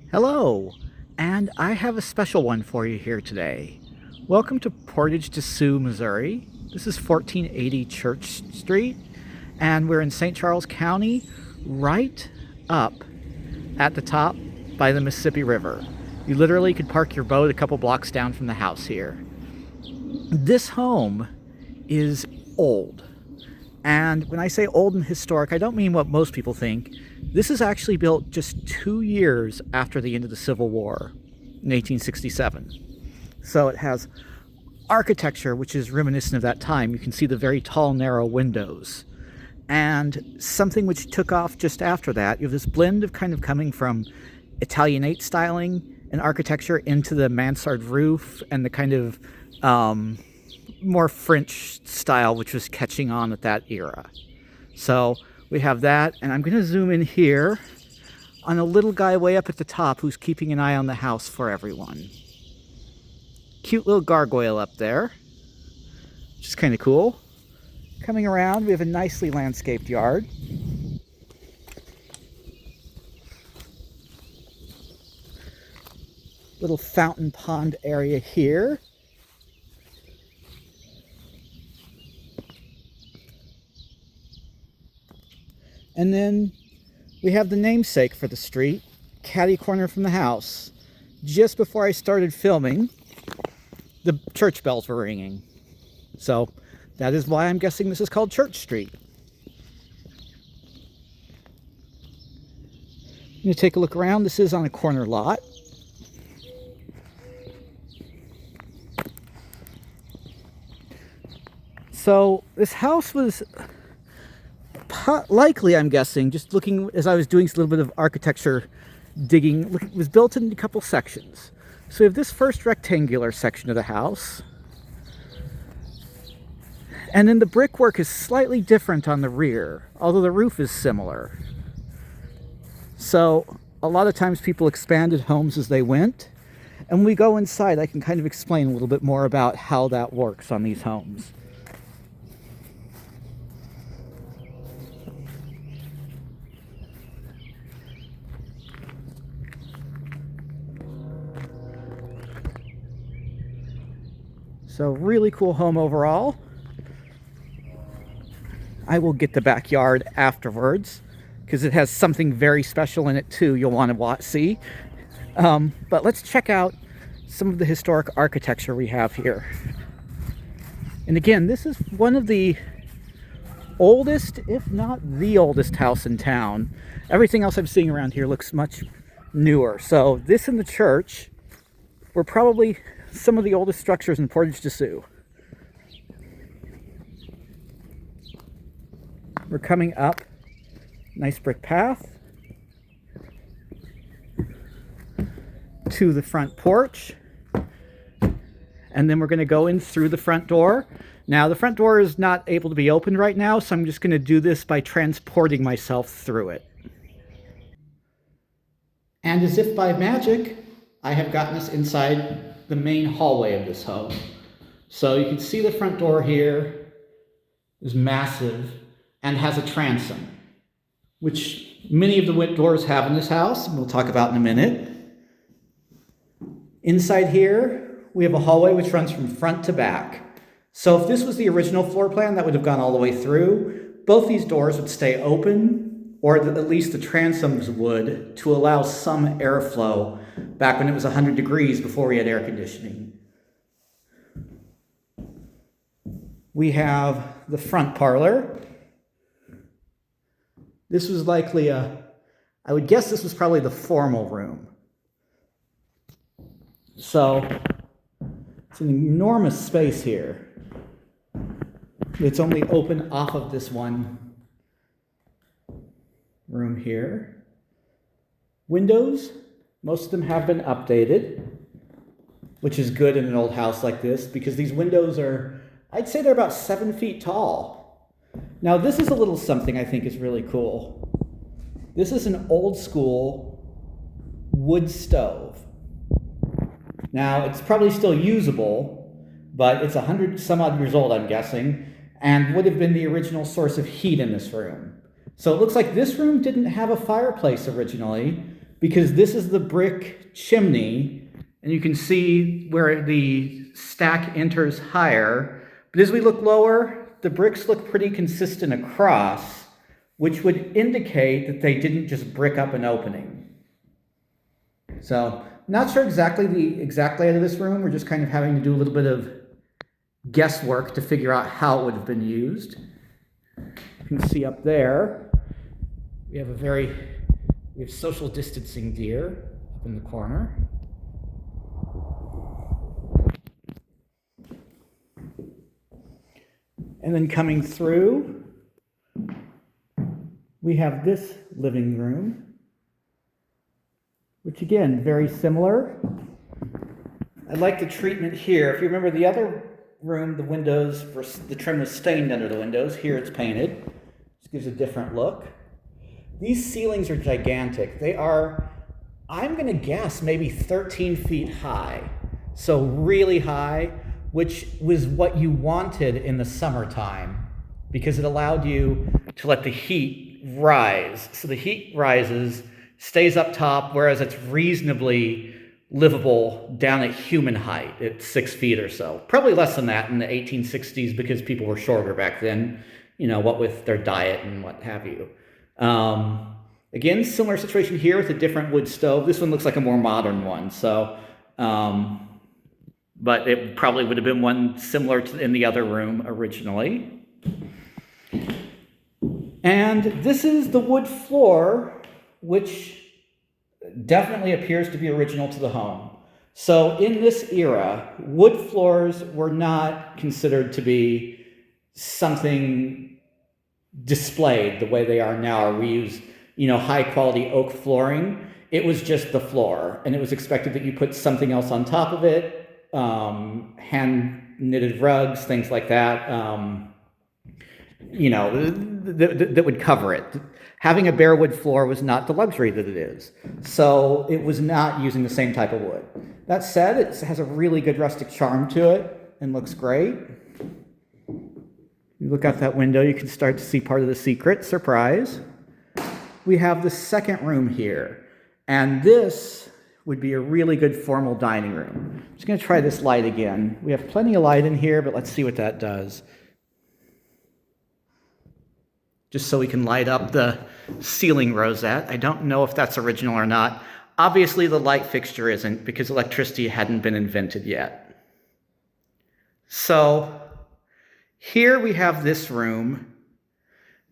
Hello, and I have a special one for you here today. Welcome to Portage to Sioux, Missouri. This is 1480 Church Street, and we're in St. Charles County, right up at the top by the Mississippi River. You literally could park your boat a couple blocks down from the house here. This home is old. And when I say old and historic, I don't mean what most people think. This is actually built just 2 years after the end of the Civil War in 1867. So it has architecture which is reminiscent of that time. You can see the very tall, narrow windows. And something which took off just after that, you have this blend of kind of coming from Italianate styling and architecture into the mansard roof and the kind of more French style, which was catching on at that era. So we have that, and I'm going to zoom in here on a little guy way up at the top who's keeping an eye on the house for everyone. Cute little gargoyle up there, which is kind of cool. Coming around, we have a nicely landscaped yard. Little fountain pond area here. And then we have the namesake for the street, catty corner from the house. Just before I started filming, the church bells were ringing. So that is why I'm guessing this is called Church Street. I'm going to take a look around. This is on a corner lot. So this house was likely, I'm guessing, just looking as I was doing a little bit of architecture digging, it was built in a couple sections. So we have this first rectangular section of the house, and then the brickwork is slightly different on the rear, although the roof is similar. So a lot of times people expanded homes as they went, and when we go inside I can kind of explain a little bit more about how that works on these homes. So really cool home overall. I will get the backyard afterwards because it has something very special in it too you'll want to see. But let's check out some of the historic architecture we have here. And again, this is one of the oldest, if not the oldest house in town. Everything else I'm seeing around here looks much newer. So this and the church were probably some of the oldest structures in Portage to Sioux. We're coming up, nice brick path, to the front porch, and then we're going to go in through the front door. Now the front door is not able to be opened right now, so I'm just going to do this by transporting myself through it. And as if by magic, I have gotten us inside the main hallway of this home. So you can see the front door here is massive and has a transom, which many of the doors have in this house, and we'll talk about in a minute. Inside here, we have a hallway which runs from front to back. So if this was the original floor plan, that would have gone all the way through. Both these doors would stay open, or at least the transoms would, to allow some airflow back when it was 100 degrees before we had air conditioning. We have the front parlor. This was likely I would guess this was probably the formal room. So it's an enormous space here. It's only open off of this one room here. Windows, most of them have been updated, which is good in an old house like this because these windows are, I'd say they're about 7 feet tall. Now this is a little something I think is really cool. This is an old school wood stove. Now it's probably still usable, but it's 100 some odd years old, I'm guessing, and would have been the original source of heat in this room. So it looks like this room didn't have a fireplace originally, because this is the brick chimney, and you can see where the stack enters higher. But as we look lower, the bricks look pretty consistent across, which would indicate that they didn't just brick up an opening. So, not sure exactly the exact layout of this room. We're just kind of having to do a little bit of guesswork to figure out how it would have been used. You can see up there, we have social distancing deer up in the corner. And then coming through, we have this living room, which again, very similar. I like the treatment here. If you remember the other room, the trim was stained under the windows. Here it's painted. This gives a different look. These ceilings are gigantic. They are, I'm going to guess, maybe 13 feet high. So really high, which was what you wanted in the summertime because it allowed you to let the heat rise. So the heat rises, stays up top, whereas it's reasonably livable down at human height at 6 feet or so. Probably less than that in the 1860s because people were shorter back then, what with their diet and what have you. Again, similar situation here with a different wood stove. This one looks like a more modern one, so, but it probably would have been one similar to in the other room originally. And this is the wood floor, which definitely appears to be original to the home. So in this era, wood floors were not considered to be something displayed the way they are now, or we use, high quality oak flooring. It was just the floor, and it was expected that you put something else on top of it, hand knitted rugs, things like that, that would cover it. Having a bare wood floor was not the luxury that it is. So it was not using the same type of wood. That said, it has a really good rustic charm to it and looks great. You look out that window, you can start to see part of the secret. Surprise. We have the second room here. And this would be a really good formal dining room. I'm just going to try this light again. We have plenty of light in here, but let's see what that does. Just so we can light up the ceiling rosette. I don't know if that's original or not. Obviously, the light fixture isn't because electricity hadn't been invented yet. So here we have this room.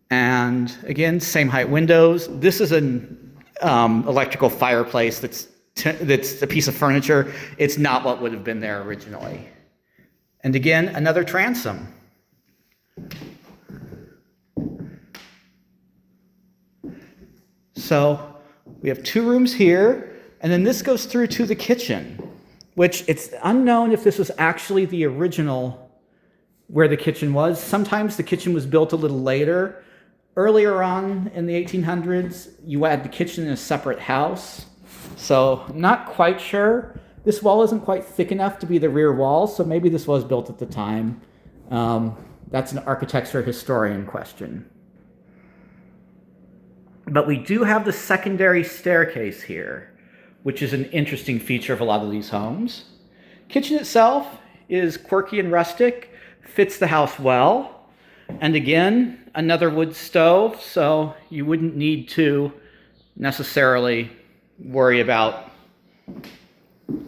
And again, same height windows. This is an electrical fireplace that's a piece of furniture. It's not what would have been there originally. And again, another transom. So we have two rooms here, and then this goes through to the kitchen, which it's unknown if this was actually the original where the kitchen was. Sometimes the kitchen was built a little later. Earlier on in the 1800s, you had the kitchen in a separate house. So I'm not quite sure. This wall isn't quite thick enough to be the rear wall, so maybe this was built at the time. That's an architecture historian question. But we do have the secondary staircase here, which is an interesting feature of a lot of these homes. Kitchen itself is quirky and rustic, fits the house well. And again, another wood stove, so you wouldn't need to necessarily worry about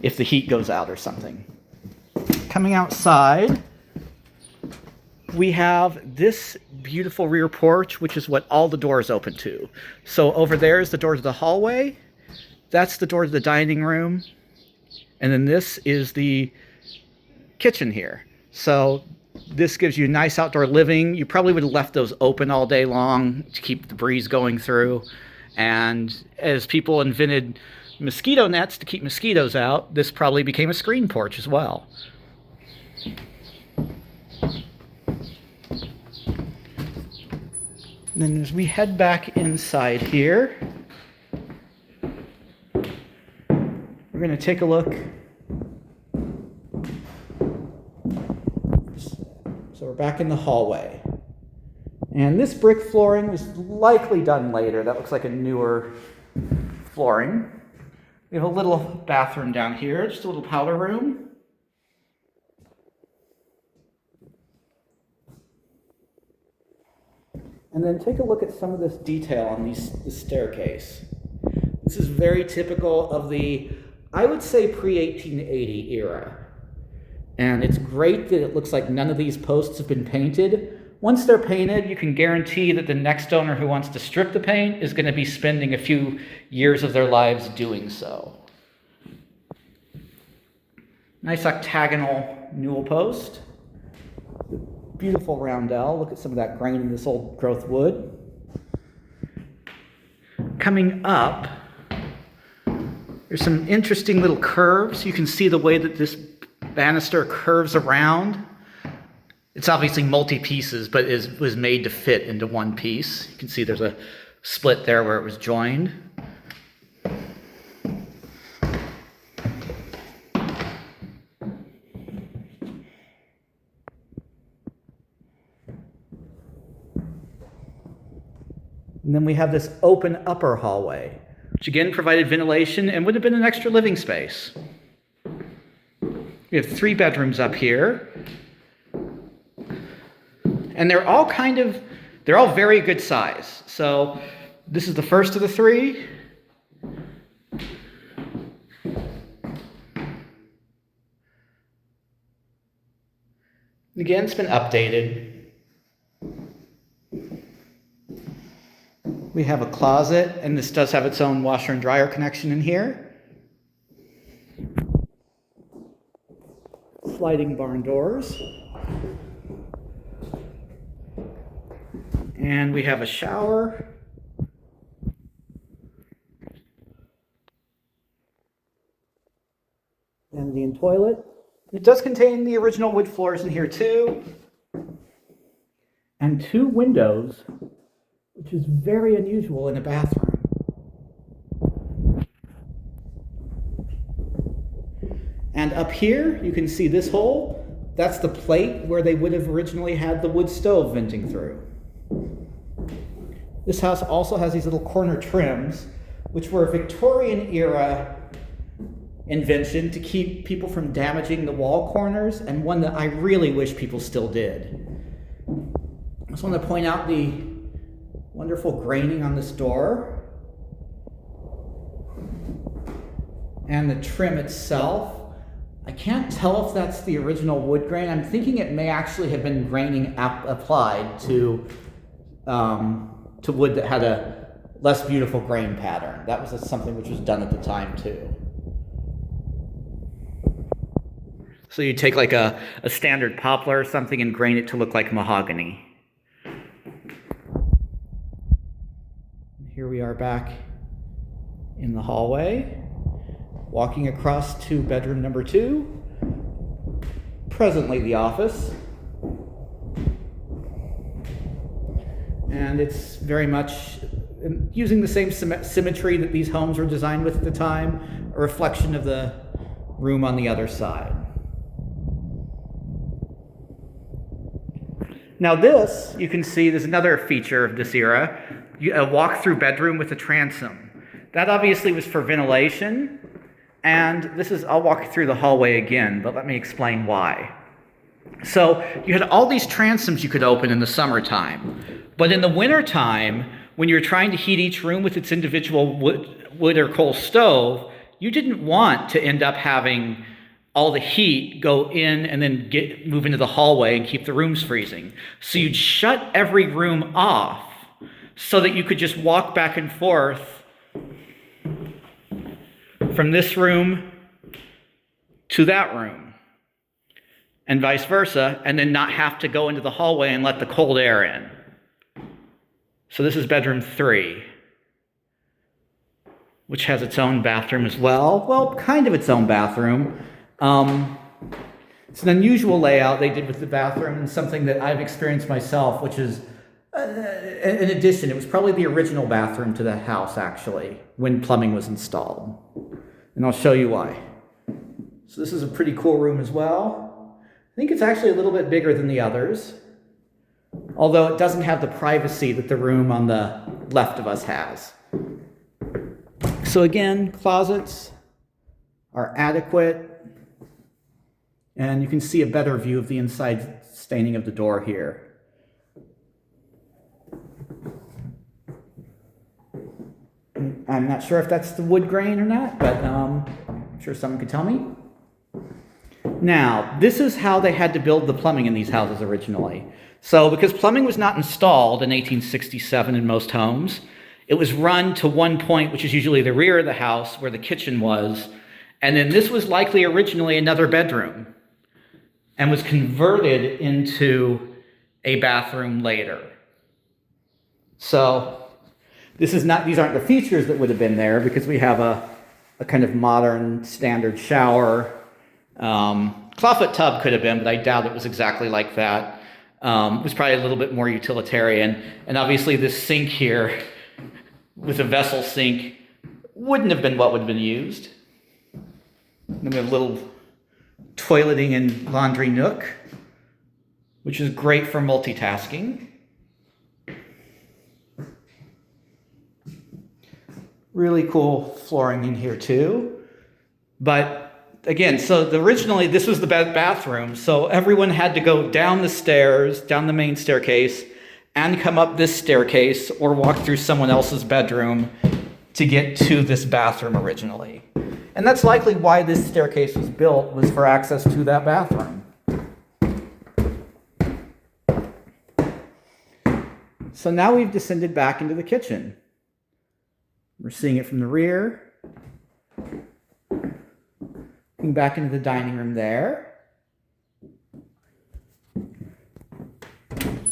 if the heat goes out or something. Coming outside, we have this beautiful rear porch, which is what all the doors open to. So over there is the door to the hallway. That's the door to the dining room. And then this is the kitchen here. So this gives you nice outdoor living. You probably would have left those open all day long to keep the breeze going through. And as people invented mosquito nets to keep mosquitoes out, this probably became a screen porch as well. And then as we head back inside here, we're going to take a look. So we're back in the hallway. And this brick flooring was likely done later. That looks like a newer flooring. We have a little bathroom down here, just a little powder room. And then take a look at some of this detail on this staircase. This is very typical of the, I would say, pre-1880 era. And it's great that it looks like none of these posts have been painted. Once they're painted, you can guarantee that the next owner who wants to strip the paint is going to be spending a few years of their lives doing so. Nice octagonal newel post. Beautiful roundel. Look at some of that grain in this old growth wood. Coming up, there's some interesting little curves. You can see the way that this banister curves around. It's obviously multi-pieces, but it was made to fit into one piece. You can see there's a split there where it was joined. And then we have this open upper hallway, which again provided ventilation and would have been an extra living space. We have 3 bedrooms up here. And they're all very good size. So this is the first of the 3. Again, it's been updated. We have a closet, and this does have its own washer and dryer connection in here. Sliding barn doors. And we have a shower. And the toilet. It does contain the original wood floors in here too. And 2 windows, which is very unusual in a bathroom. And up here, you can see this hole. That's the plate where they would have originally had the wood stove venting through. This house also has these little corner trims, which were a Victorian era invention to keep people from damaging the wall corners, and one that I really wish people still did. I just want to point out the wonderful graining on this door and the trim itself. I can't tell if that's the original wood grain. I'm thinking it may actually have been graining applied to wood that had a less beautiful grain pattern. That was something which was done at the time too. So you take like a standard poplar or something and grain it to look like mahogany. Here we are back in the hallway, walking across to bedroom number 2, presently the office. And it's very much using the same symmetry that these homes were designed with at the time, a reflection of the room on the other side. Now this, you can see, there's another feature of this era, a walk-through bedroom with a transom. That obviously was for ventilation, and this is, I'll walk through the hallway again, but let me explain why. So you had all these transoms you could open in the summertime, but in the wintertime, when you're trying to heat each room with its individual wood or coal stove, you didn't want to end up having all the heat go in and then move into the hallway and keep the rooms freezing. So you'd shut every room off so that you could just walk back and forth from this room to that room and vice versa, and then not have to go into the hallway and let the cold air in. So this is bedroom 3, which has its own bathroom as well. Well, kind of its own bathroom. It's an unusual layout they did with the bathroom, and something that I've experienced myself, which is, in addition, it was probably the original bathroom to the house, actually, when plumbing was installed. And I'll show you why. So this is a pretty cool room as well. I think it's actually a little bit bigger than the others, although it doesn't have the privacy that the room on the left of us has. So again, closets are adequate, and you can see a better view of the inside staining of the door here. I'm not sure if that's the wood grain or not, but I'm sure someone could tell me. Now, this is how they had to build the plumbing in these houses originally. So because plumbing was not installed in 1867 in most homes, it was run to one point, which is usually the rear of the house where the kitchen was. And then this was likely originally another bedroom and was converted into a bathroom later. So these aren't the features that would have been there, because we have a kind of modern standard shower. Clawfoot tub could have been, but I doubt it was exactly like that. It was probably a little bit more utilitarian. And obviously this sink here with a vessel sink wouldn't have been what would have been used. Then we have a little toileting and laundry nook, which is great for multitasking. Really cool flooring in here too. But again, so originally this was the bathroom, so everyone had to go down the stairs, down the main staircase, and come up this staircase or walk through someone else's bedroom to get to this bathroom originally. And that's likely why this staircase was built, was for access to that bathroom. So now we've descended back into the kitchen. We're seeing it from the rear. Looking back into the dining room there.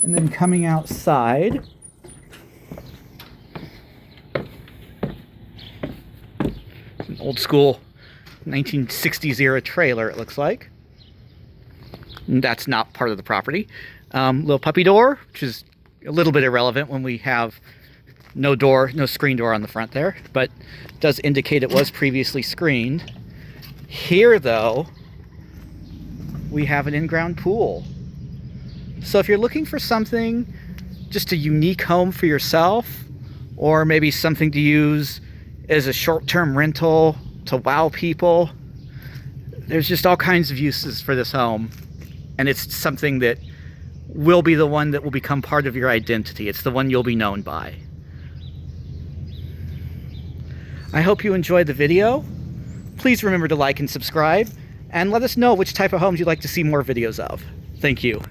And then coming outside. An old school 1960s era trailer, it looks like. And that's not part of the property. Little puppy door, which is a little bit irrelevant when we have no screen door on the front there, but does indicate it was previously screened. Here, though, we have an in-ground pool. So if you're looking for something, just a unique home for yourself, or maybe something to use as a short-term rental to wow people, there's just all kinds of uses for this home. And it's something that will be the one that will become part of your identity. It's the one you'll be known by. I hope you enjoyed the video. Please remember to like and subscribe, and let us know which type of homes you'd like to see more videos of. Thank you.